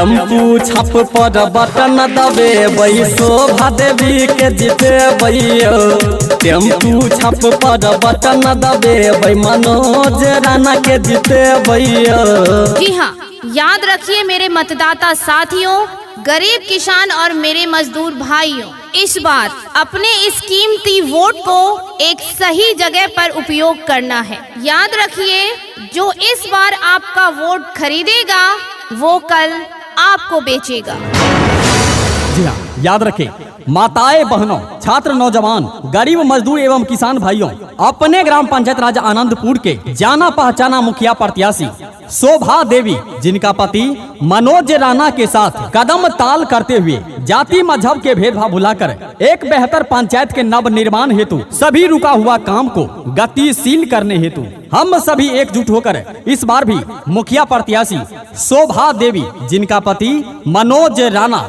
Tempo छाप पर button दबेबै शोभा देवी के जितेबै। टेम्पू छाप पर बटन दबेबै मनोज राणा के जितेबै। जी हाँ, याद रखिए मेरे मतदाता साथियों, गरीब किसान और मेरे मजदूर भाइयों, इस बार अपने इस कीमती वोट को एक सही जगह पर उपयोग करना है। याद रखिए, जो इस बार आपका वोट खरीदेगा वो कल आपको बेचेगा। जी हाँ, याद रखें माताएं बहनों, छात्र नौजवान, गरीब मजदूर एवं किसान भाइयों, अपने ग्राम पंचायत राज आनंदपुर के जाना पहचाना मुखिया प्रत्याशी शोभा देवी, जिनका पति मनोज राणा के साथ कदम ताल करते हुए जाति मजहब के भेदभाव भुलाकर एक बेहतर पंचायत के नव निर्माण हेतु सभी रुका हुआ काम को गतिशील करने हेतु हम सभी एकजुट होकर इस बार भी मुखिया प्रत्याशी शोभा देवी, जिनका पति मनोज राणा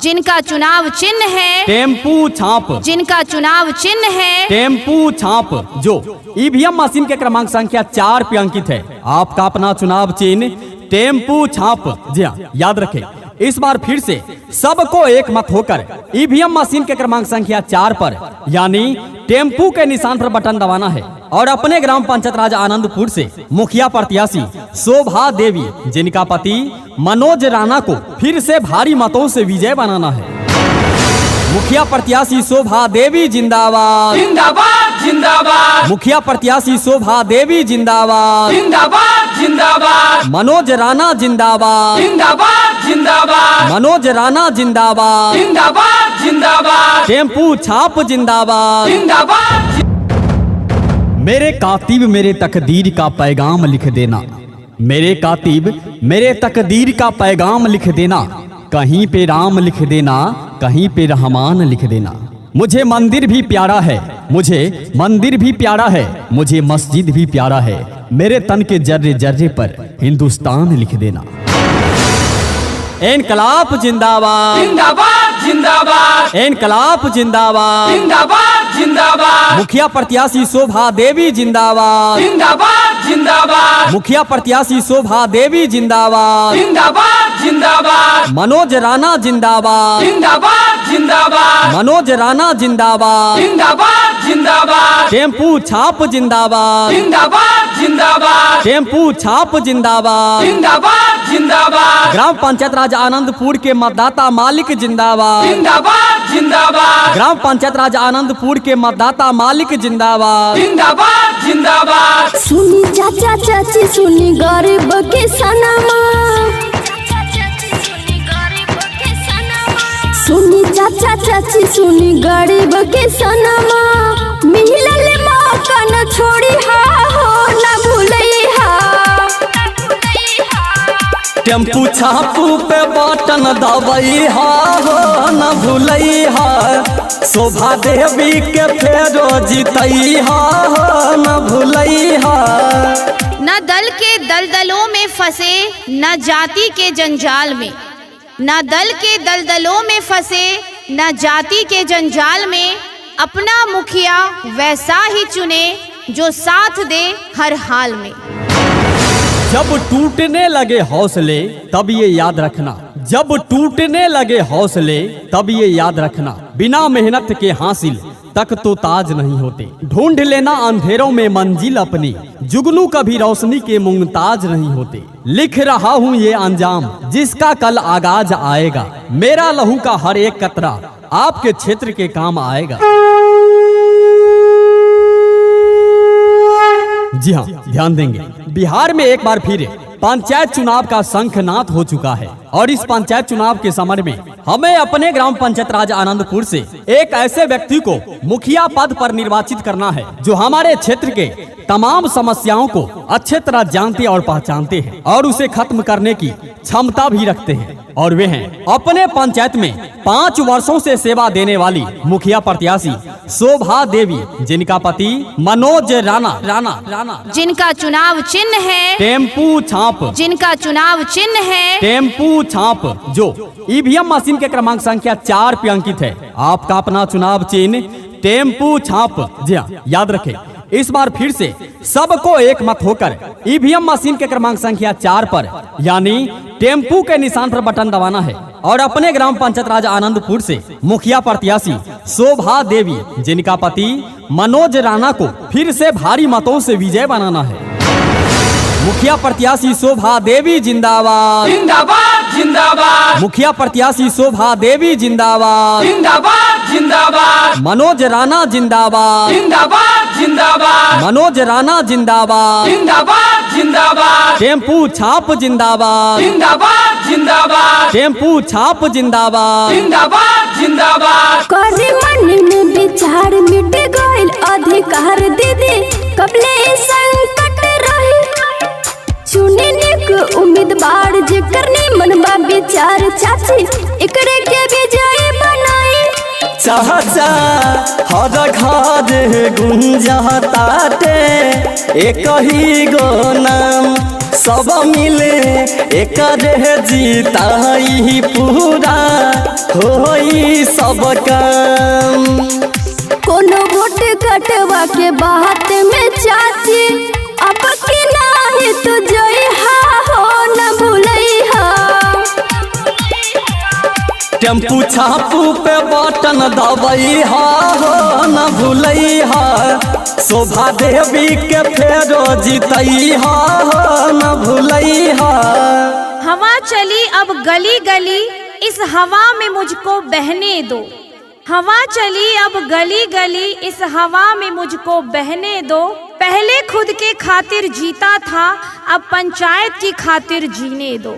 जिनका चुनाव चिन्ह है टेम्पू छाप, जिनका चुनाव चिन्ह है टेम्पू छाप, जो ईवीएम मशीन के क्रमांक संख्या 4 पे अंकित है। आपका अपना चुनाव चिन्ह टेम्पू छाप। जी हाँ, याद रखें इस बार फिर से सबको एक मत होकर ईवीएम मशीन के क्रमांक संख्या 4 पर यानी टेम्पू के निशान पर बटन दबाना है और अपने ग्राम पंचायत राज आनंदपुर से मुखिया प्रत्याशी शोभा देवी, जिनका पति मनोज राणा को फिर से भारी मतों से विजय बनाना है। मुखिया प्रत्याशी शोभा देवी जिंदाबाद, जिंदाबाद जिंदाबाद। मुखिया प्रत्याशी शोभा देवी जिंदाबाद, जिंदाबाद जिंदाबाद। मनोज राणा जिंदाबाद, जिंदाबाद जिंदाबाद। मनोज राणा जिंदाबाद, जिंदाबाद जिंदाबाद। टेम्पू छाप जिंदाबाद। जिंदाबाद। मेरे कातिब मेरे तकदीर का पैगाम लिख देना, मेरे कातिब मेरे तकदीर का पैगाम लिख देना। कहीं पे राम लिख देना, कहीं पे रहमान लिख देना। मुझे मंदिर भी प्यारा है, मुझे मंदिर भी प्यारा है, मुझे मस्जिद भी प्यारा है। मेरे तन के जर्रे जर्रे पर हिंदुस्तान लिख देना। इनकलाब जिंदाबाद, जिंदाबाद जिंदाबाद। इनकलाब जिंदाबाद, जिंदाबाद जिंदाबाद। मुखिया प्रत्याशी शोभा देवी जिंदाबाद, जिंदाबाद जिंदाबाद। मुखिया प्रत्याशी शोभा देवी जिंदाबाद, जिंदाबाद जिंदाबाद। मनोज राणा जिंदाबाद, जिंदाबाद जिंदाबाद। मनोज राणा जिंदाबाद, जिंदाबाद जिंदाबाद। टेम्पू छाप जिंदाबाद, जिंदाबाद जिंदाबाद। टेम्पू छाप जिंदाबाद। जिंदाबाद जिंदाबाद। ग्राम पंचायत राज आनंदपुर के मतदाता मालिक जिंदाबाद, जिंदाबाद जिंदाबाद। ग्राम पंचायत राज आनंदपुर के मतदाता मालिक जिंदाबाद। जिंदाबाद जिंदाबाद। सुनी चाचा चाची सुनी गरीब किसानमा, सुनी चाचा चाची सुनी गरीब किसानमा। मिलल मौका न छोड़ी हा हो न भूलई हा। टेम्पू छापू पे बटन दबई हा हो न भूलई हा। शोभा देवी के फेरो जीतई हा हो न भूलई हा। न दल के दलदलों में फंसे, न जाति के जंजाल में, न दल के दलदलों में फंसे, न जाति के जंजाल में। अपना मुखिया वैसा ही चुने जो साथ दे हर हाल में। जब टूटने लगे हौसले तब ये याद रखना, जब टूटने लगे हौसले तब ये याद रखना। बिना मेहनत के हासिल तक तो ताज नहीं होते। ढूंढ लेना अंधेरों में मंजिल अपनी, जुगनू कभी रोशनी के मुमताज नहीं होते। लिख रहा हूँ ये अंजाम जिसका कल आगाज आएगा। मेरा लहू का हर एक कतरा आपके क्षेत्र के काम आएगा। जी हाँ, ध्यान देंगे बिहार में एक बार फिर पंचायत चुनाव का शंखनाद हो चुका है और इस पंचायत चुनाव के समर में हमें अपने ग्राम पंचायत राज आनंदपुर से एक ऐसे व्यक्ति को मुखिया पद पर निर्वाचित करना है जो हमारे क्षेत्र के तमाम समस्याओं को अच्छे तरह जानते और पहचानते हैं और उसे खत्म करने की क्षमता भी रखते हैं। और वे हैं अपने पंचायत में 5 वर्षों से सेवा देने वाली मुखिया प्रत्याशी शोभा देवी, जिनका पति मनोज राणा जिनका चुनाव चिन्ह है टेम्पू छाप, जिनका चुनाव चिन्ह है टेम्पू छाप, जो ईवीएम मशीन के क्रमांक संख्या 4 पे अंकित है। आपका अपना चुनाव चिन्ह टेम्पू छाप। जी हाँ, याद रखें इस बार फिर से सबको एक मत होकर ईवीएम मशीन के क्रमांक संख्या 4 पर यानी टेम्पू के निशान पर बटन दबाना है और अपने ग्राम पंचायत राज आनंदपुर से मुखिया प्रत्याशी शोभा देवी जिनका पति मनोज राणा को फिर से भारी मतों से विजय बनाना है। मुखिया प्रत्याशी शोभा देवी जिंदाबाद, जिंदाबाद जिंदाबाद, मुखिया प्रत्याशी शोभा देवी जिंदाबाद, जिंदाबाद जिंदाबाद, मनोज राणा जिंदाबाद, जिंदाबाद जिंदाबाद, मनोज राणा जिंदाबाद, जिंदाबाद जिंदाबाद, टेम्पू छाप जिंदाबाद, जिंदाबाद जिंदाबाद, टेम्पू छाप जिंदाबाद, जिंदाबाद जिंदाबाद। करे मन में विचार मिट गइल अधिकार दीदी कबले संकट रही चुने निक उम्मीदवार जेकर मनबा विचार चाची एकरे के विजय बनाई। चाचा हर घर गुंजताटे एक ही गो नाम सब मिले एक जीताई पूरा होई सब काम। कोनो वोट कटवा के बात में चाची अब की नाही तो जय हो न भूलई हा। टेम्पू छापू पे बटन दबई हो न भूलई हा। शोभा देवी के फेरो जीतई हो न भूलई हा। हवा चली अब गली गली इस हवा में मुझको बहने दो। हवा चली अब गली गली इस हवा में मुझको बहने दो। पहले खुद के खातिर जीता था अब पंचायत की खातिर जीने दो।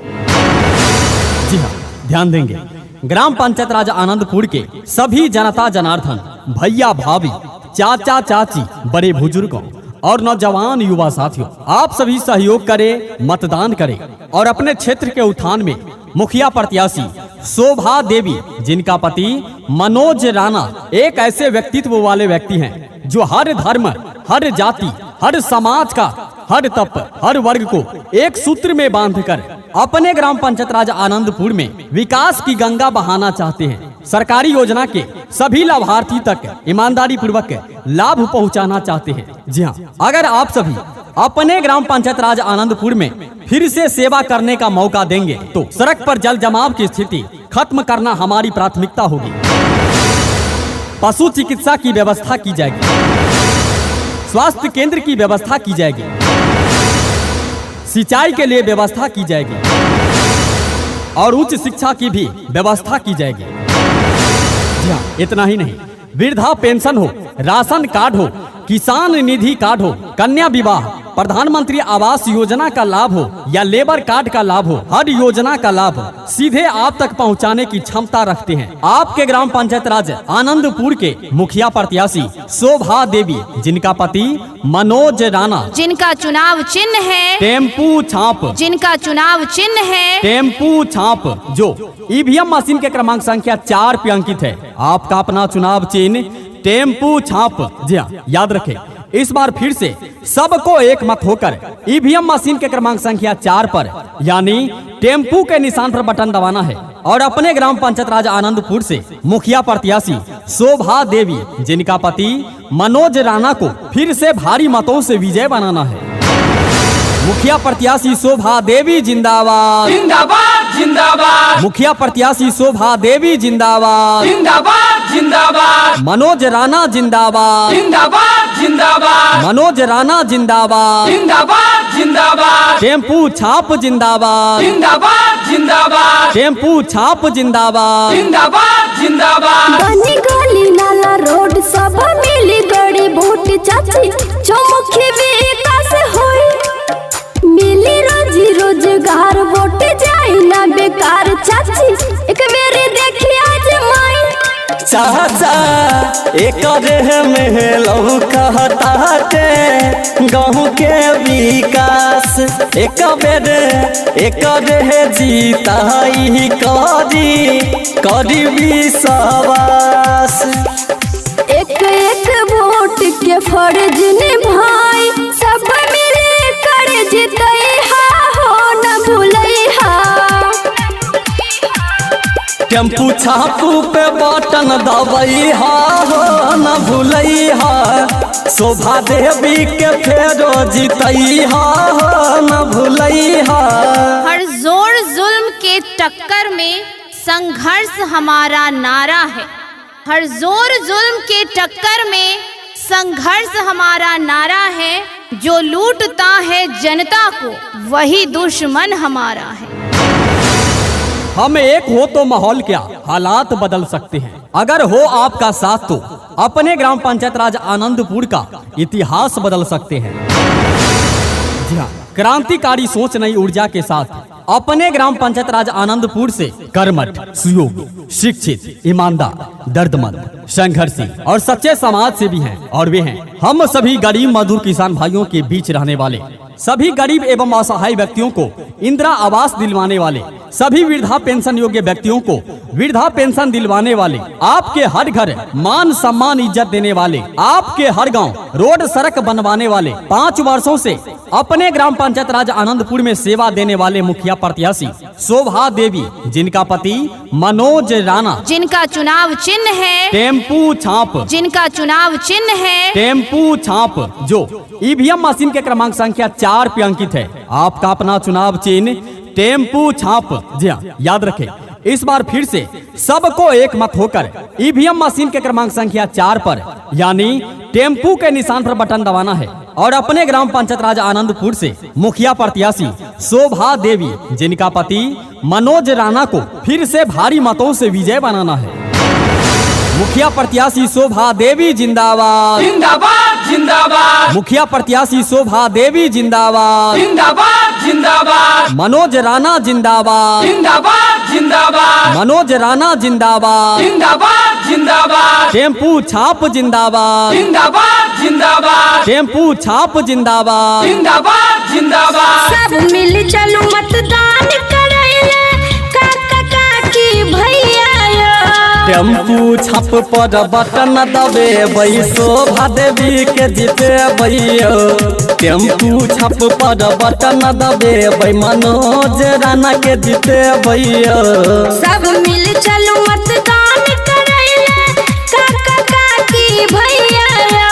जी हाँ, ध्यान देंगे ग्राम पंचायत राज आनंदपुर के सभी जनता जनार्दन भैया भाभी चाचा चाची बड़े बुजुर्गों और नौजवान युवा साथियों आप सभी सहयोग करें, मतदान करें और अपने क्षेत्र के उत्थान में मुखिया प्रत्याशी शोभा देवी जिनका पति मनोज राणा एक ऐसे व्यक्तित्व वाले व्यक्ति हैं जो हर धर्म, हर जाति, हर समाज का, हर तप, हर वर्ग को एक सूत्र में बांधकर अपने ग्राम पंचायत राज आनंदपुर में विकास की गंगा बहाना चाहते हैं। सरकारी योजना के सभी लाभार्थी तक ईमानदारी पूर्वक लाभ पहुंचाना चाहते हैं। जी हाँ, अगर आप सभी अपने ग्राम पंचायत राज आनंदपुर में फिर से सेवा करने का मौका देंगे तो सड़क पर जल जमाव की स्थिति खत्म करना हमारी प्राथमिकता होगी। पशु चिकित्सा की व्यवस्था की जाएगी, स्वास्थ्य केंद्र की व्यवस्था की जाएगी, सिंचाई के लिए व्यवस्था की जाएगी और उच्च शिक्षा की भी व्यवस्था की जाएगी। जी हाँ, इतना ही नहीं, वृद्धा पेंशन हो, राशन कार्ड हो, किसान निधि कार्ड हो, कन्या विवाह, प्रधानमंत्री आवास योजना का लाभ हो या लेबर कार्ड का लाभ हो, हर योजना का लाभ सीधे आप तक पहुंचाने की क्षमता रखते हैं आपके ग्राम पंचायत राज आनंदपुर के मुखिया प्रत्याशी शोभा देवी जिनका पति मनोज राणा, जिनका चुनाव चिन्ह है टेम्पू छाप, जिनका चुनाव चिन्ह है टेम्पू छाप जो ईवीएम मशीन के क्रमांक संख्या 4 पे अंकित है। आपका अपना चुनाव चिन्ह टेम्पू छाप। जी हाँ, याद रखें इस बार फिर से सबको एक मत होकर ईवीएम मशीन के क्रमांक संख्या 4 पर यानी टेम्पू के निशान पर बटन दबाना है और अपने ग्राम पंचायत राज आनंदपुर से मुखिया प्रत्याशी शोभा देवी जिनका पति मनोज राणा को फिर से भारी मतों से विजय बनाना है। मुखिया प्रत्याशी शोभा देवी जिंदाबाद, जिंदाबाद जिंदाबाद, मुखिया प्रत्याशी शोभा देवी जिंदाबाद, जिंदाबाद जिंदाबाद, मनोज राणा जिंदाबाद, जिंदाबाद जिंदाबाद, मनोज राणा जिंदाबाद, जिंदाबाद जिंदाबाद, टेम्पू छाप जिंदाबाद, जिंदाबाद जिंदाबाद, टेम्पू छाप जिंदाबाद, जिंदाबाद जिंदाबाद। बनी गली नाला रोड सब मिली गड़ी बूटी चाची चौमुखी विकास होई मिली रोजी रोजगार वोट जाई ना बेकार चाची एक मेरे देखी आजमाई। चाचा एक में लौकताटे गाँव के विकास एक बेर जीताई करी विश्वास। एक एक वोट के फर्ज निभाई सब मिले कर जीतई हा हो न भूलई हा। टेम्पू छापू पे बटन दबई हा हो न भूलई हा शोभा देवी के फेरो जीतई हा हो न भूलई हा। हर जोर जुल्म के टक्कर में संघर्ष हमारा नारा है। हर जोर जुल्म के टक्कर में संघर्ष हमारा नारा है। जो लूटता है जनता को वही दुश्मन हमारा है। हम एक हो तो माहौल क्या हालात बदल सकते हैं। अगर हो आपका साथ तो अपने ग्राम पंचायत राज आनंदपुर का इतिहास बदल सकते हैं। जी हाँ, क्रांतिकारी सोच नई ऊर्जा के साथ अपने ग्राम पंचायत राज आनंदपुर से कर्मठ, सुयोग्य, शिक्षित, ईमानदार, दर्दमंद, संघर्षी और सच्चे समाज से भी हैं। और वे हैं हम सभी गरीब मजदूर किसान भाइयों के बीच रहने वाले, सभी गरीब एवं असहाय व्यक्तियों को इंदिरा आवास दिलवाने वाले, सभी वृद्धा पेंशन योग्य व्यक्तियों को वृद्धा पेंशन दिलवाने वाले, आपके हर घर मान सम्मान इज्जत देने वाले, आपके हर गांव रोड सड़क बनवाने वाले, 5 वर्षों से अपने ग्राम पंचायत राज आनंदपुर में सेवा देने वाले मुखिया प्रत्याशी शोभा देवी, जिनका पति मनोज राणा, जिनका चुनाव चिन्ह है टेम्पू छाप, जिनका चुनाव चिन्ह है टेम्पू छाप, जो ईवीएम मशीन के क्रमांक संख्या 4 पे अंकित है। आपका अपना चुनाव चिन्ह टेम्पू छाप। जी हाँ, याद रखें, इस बार फिर से सबको एक मत होकर ईवीएम मशीन के क्रमांक संख्या 4 पर यानी टेम्पू के निशान पर बटन दबाना है और अपने ग्राम पंचायत राज आनंदपुर से मुखिया प्रत्याशी शोभा देवी, जिनका पति मनोज राणा को फिर से भारी मतों से विजय बनाना है। मुखिया प्रत्याशी शोभा देवी जिंदाबाद, जिंदाबाद जिंदाबाद, मुखिया प्रत्याशी शोभा देवी जिंदाबाद, जिंदाबाद जिंदाबाद, मनोज राणा जिंदाबाद, जिंदाबाद जिंदाबाद, मनोज राणा जिंदाबाद, जिंदाबाद जिंदाबाद, टेम्पू छाप जिंदाबाद, जिंदाबाद जिंदाबाद, टेम्पू छाप जिंदाबाद, जिंदाबाद जिंदाबाद। सब मिल चलो मतदान करैले काका काकी भैया यो। टेम्पू छाप पर बटन दबे शोभा देवी के जीते भैया। टेम्पू छाप पर बटन दबे मनोज राणा के जीते भैया। सब मिल चलो मतदान करैले काका काकी भैया यो।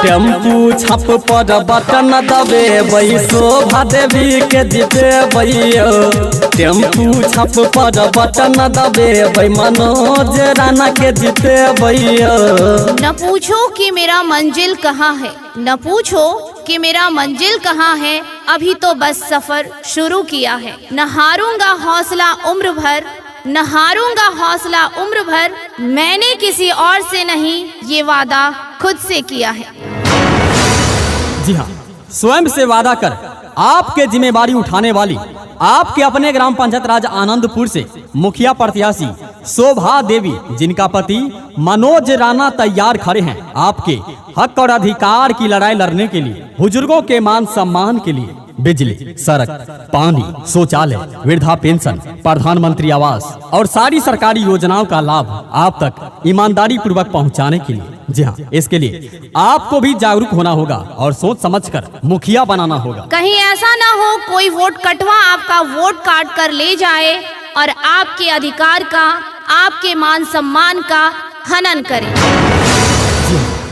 टेम्पू छाप पर बटन दबे शोभा देवी के जीते भैया। टेम्पू छाप पर बटन दबे मनोज राणा के जीते भैया। न पूछो कि मेरा मंजिल कहाँ है, न पूछो कि मेरा मंजिल कहाँ है, अभी तो बस सफर शुरू किया है। न हारूंगा हौसला उम्र भर, न हारूंगा हौसला उम्र भर, मैंने किसी और से नहीं ये वादा खुद से किया है। जी हाँ, स्वयं से वादा कर आपके जिम्मेवारी उठाने वाली आपके अपने ग्राम पंचायत राज आनंदपुर से मुखिया प्रत्याशी शोभा देवी, जिनका पति मनोज राणा तैयार खड़े हैं आपके हक और अधिकार की लड़ाई लड़ने के लिए, बुजुर्गों के मान सम्मान के लिए, बिजली, सड़क, पानी, शौचालय, वृद्धा पेंशन, प्रधानमंत्री आवास और सारी सरकारी योजनाओं का लाभ आप तक ईमानदारी पूर्वक पहुंचाने के लिए। जी हाँ, इसके लिए आपको भी जागरूक होना होगा और सोच समझकर मुखिया बनाना होगा। कहीं ऐसा ना हो कोई वोट कटवा आपका वोट काट कर ले जाए और आपके अधिकार का, आपके मान सम्मान का हनन करे।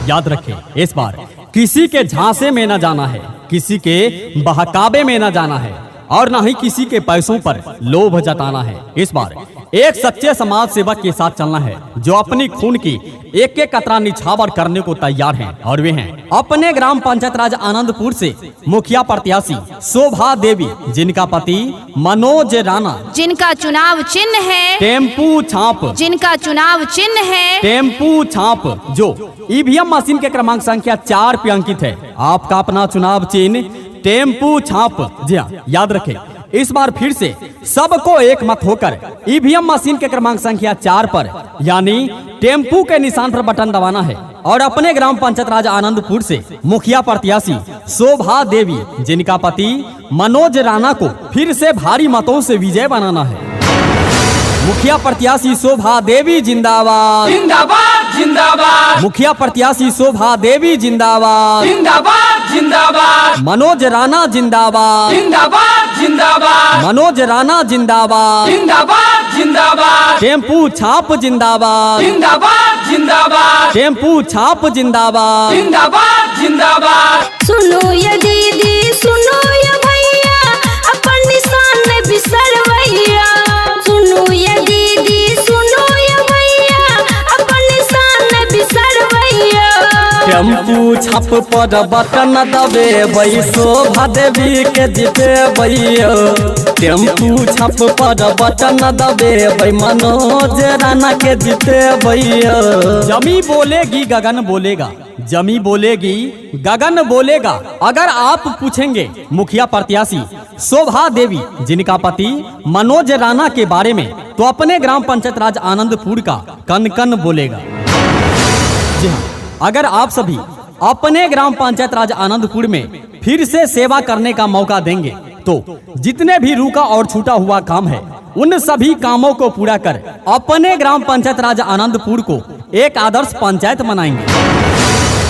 याद रखें, इस बार किसी के झांसे में न जाना है, किसी के बहकावे में न जाना है और न ही किसी के पैसों पर लोभ जताना है। इस बार एक सच्चे समाज सेवक के साथ चलना है जो अपनी खून की एक एक कतरा निछावर करने को तैयार हैं और वे हैं अपने ग्राम पंचायत राज आनंदपुर से मुखिया प्रत्याशी शोभा देवी, जिनका पति मनोज राणा, जिनका चुनाव चिन्ह है टेम्पू छाप, जिनका चुनाव चिन्ह है टेम्पू छाप, जो ईवीएम मशीन के क्रमांक संख्या 4 पे अंकित है। आपका अपना चुनाव चिन्ह टेम्पू छाप। जी हाँ, याद रखें, इस बार फिर से सबको एक मत होकर ईवीएम मशीन के क्रमांक संख्या 4 पर यानी टेम्पू के निशान पर बटन दबाना है और अपने ग्राम पंचायत राज आनंदपुर से मुखिया प्रत्याशी शोभा देवी, जिनका पति मनोज राणा को फिर से भारी मतों से विजय बनाना है। मुखिया प्रत्याशी शोभा देवी जिंदाबाद, जिंदाबाद जिंदाबाद, मुखिया प्रत्याशी शोभा देवी जिंदाबाद, जिंदाबाद जिंदाबाद, मनोज राणा जिंदाबाद, जिंदाबाद जिंदाबाद, मनोज राणा जिंदाबाद, जिंदाबाद जिंदाबाद, टेम्पू छाप जिंदाबाद, जिंदाबाद जिंदाबाद, टेम्पू छाप जिंदाबाद, जिंदाबाद जिंदाबाद। सुनो ये दीदी सुनो ये भैया, अपन निशान बिसरवैया। सुनो ये दीदी सुनो ये भैया, अपन निशान बिसरवैया। टेम्पू छाप पर बटन दबे शोभा देवी के जीते भैया। टेम्पू छाप पर बटन दबे मनोज राणा के जीते भैया। जमी बोलेगी गगन बोलेगा, जमी बोलेगी गगन बोलेगा। अगर आप पूछेंगे मुखिया प्रत्याशी शोभा देवी जिनका पति मनोज राणा के बारे में, तो अपने ग्राम पंचायत राज आनंदपुर का कन कन बोलेगा। जी हाँ, अगर आप सभी अपने ग्राम पंचायत राज आनंदपुर में फिर से सेवा करने का मौका देंगे, तो जितने भी रुका और छूटा हुआ काम है उन सभी कामों को पूरा कर अपने ग्राम पंचायत राज आनंदपुर को एक आदर्श पंचायत बनाएंगे।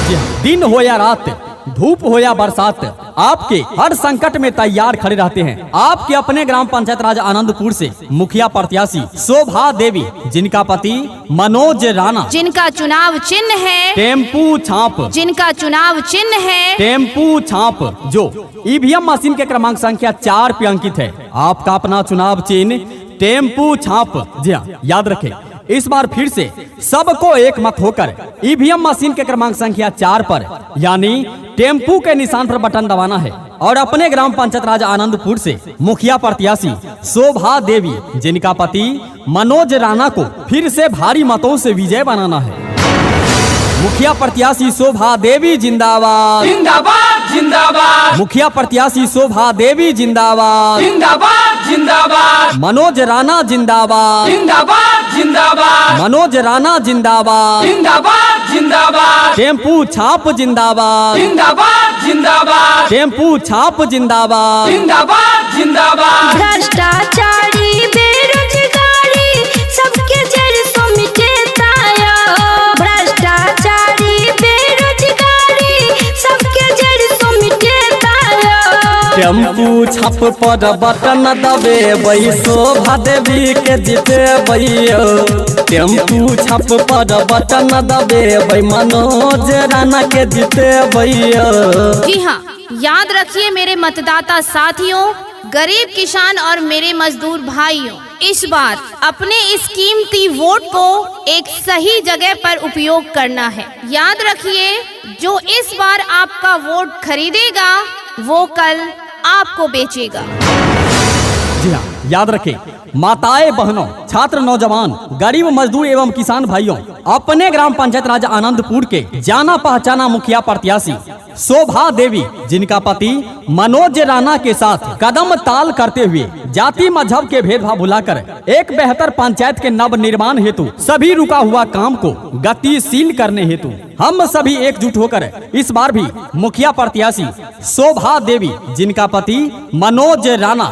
जी हाँ, दिन हो या रात, धूप हो या बरसात, आपके हर संकट में तैयार खड़े रहते हैं आपके अपने ग्राम पंचायत राज आनंदपुर से मुखिया प्रत्याशी शोभा देवी जिनका पति मनोज राणा, जिनका चुनाव चिन्ह है टेम्पू छाप, जिनका चुनाव चिन्ह है टेम्पू छाप, जो ईवीएम मशीन के क्रमांक संख्या 4 पे अंकित है। आपका अपना चुनाव चिन्ह टेम्पू छाप। जी हाँ, याद रखें, इस बार फिर से सबको एक मत होकर ईवीएम मशीन के क्रमांक संख्या 4 पर यानी टेम्पू के निशान पर बटन दबाना है और अपने ग्राम पंचायत राज आनंदपुर से मुखिया प्रत्याशी शोभा देवी जिनका पति मनोज राणा को फिर से भारी मतों से विजय बनाना है। मुखिया प्रत्याशी शोभा देवी जिंदाबाद, जिंदाबाद जिंदाबाद, मुखिया प्रत्याशी शोभा देवी जिंदाबाद, जिंदाबाद जिंदाबाद, मनोज राणा जिंदाबाद, जिंदाबाद जिंदाबाद, मनोज राणा जिंदाबाद, जिंदाबाद जिंदाबाद, टेम्पू छाप जिंदाबाद, जिंदाबाद जिंदाबाद, टेम्पू छाप जिंदाबाद, जिंदाबाद जिंदाबाद। भ्रष्टाचारी बेरोजगारी सबके जड़ सो मिटे ताया। भ्रष्टाचारी बेरोजगारी सबके जड़ सो मिटे ताया। टेम्पू छाप पर बटन दबे शोभा देवी के जीते भैया। टेम्पू छाप पर बटन दबे मनोज राणा के जीते भैया। जी हाँ, याद रखिए मेरे मतदाता साथियों, गरीब किसान और मेरे मजदूर भाइयों, इस बार अपने इस कीमती वोट को एक सही जगह पर उपयोग करना है। याद रखिए, जो इस बार आपका वोट खरीदेगा वो कल आपको बेचेगा। जी हाँ, याद रखें, माताएं बहनों, छात्र नौजवान, गरीब मजदूर एवं किसान भाइयों, अपने ग्राम पंचायत राज आनंदपुर के जाना पहचाना मुखिया प्रत्याशी शोभा देवी जिनका पति मनोज राणा के साथ कदम ताल करते हुए जाति मजहब के भेदभाव भुलाकर एक बेहतर पंचायत के नव निर्माण हेतु सभी रुका हुआ काम को गतिशील करने हेतु हम सभी एकजुट होकर इस बार भी मुखिया प्रत्याशी शोभा देवी जिनका पति मनोज राणा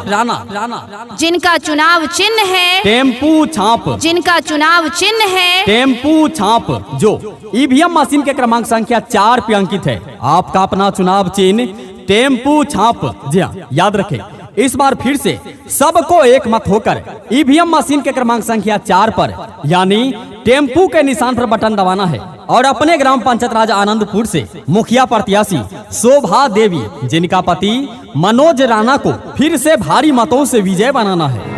जिनका चुनाव चिन्ह है टेम्पू छाप, जिनका चुनाव चिन्ह है टेम्पू छाप, जो ईवीएम मशीन के क्रमांक संख्या 4 पे अंकित है। आपका अपना चुनाव चिन्ह टेम्पू छाप। जी हाँ, याद रखें, इस बार फिर से सबको एक मत होकर ईवीएम मशीन के क्रमांक संख्या 4 पर यानी टेम्पू के निशान पर बटन दबाना है और अपने ग्राम पंचायत राज आनंदपुर से मुखिया प्रत्याशी शोभा देवी जिनका पति मनोज राणा को फिर से भारी मतों से विजय बनाना है।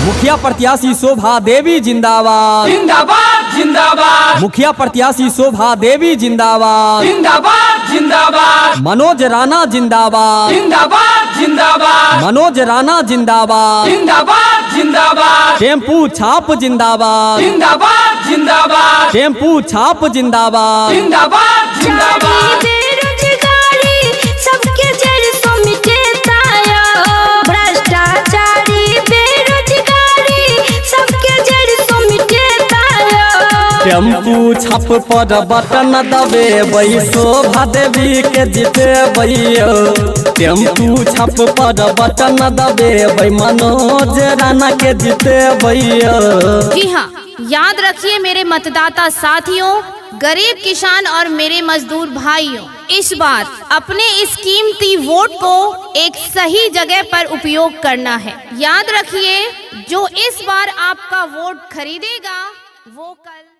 मुखिया प्रत्याशी शोभा देवी जिंदाबाद, जिंदाबाद जिंदाबाद, मुखिया प्रत्याशी शोभा देवी जिंदाबाद, जिंदाबाद जिंदाबाद, मनोज राणा जिंदाबाद, जिंदाबाद जिंदाबाद, मनोज राणा जिंदाबाद, जिंदाबाद जिंदाबाद, टेम्पू छाप जिंदाबाद, जिंदाबाद जिंदाबाद, टेम्पू छाप जिंदाबाद, जिंदाबाद जिंदाबाद। बेरोजगारी सबके जड़ सो मिटे ताया। भ्रष्टाचारी बेरोजगारी सबके जड़ सो मिटे ताया। टेम्पू छाप पर बटन दबे शोभा देवी के जीते भैया। टेम्पू छप पर बटन दबेबै मनोज राणा के जीतेबै। जी हाँ, याद रखिए मेरे मतदाता साथियों, गरीब किसान और मेरे मजदूर भाइयों, इस बार अपने इस कीमती वोट को एक सही जगह पर उपयोग करना है। याद रखिए, जो इस बार आपका वोट खरीदेगा वो कल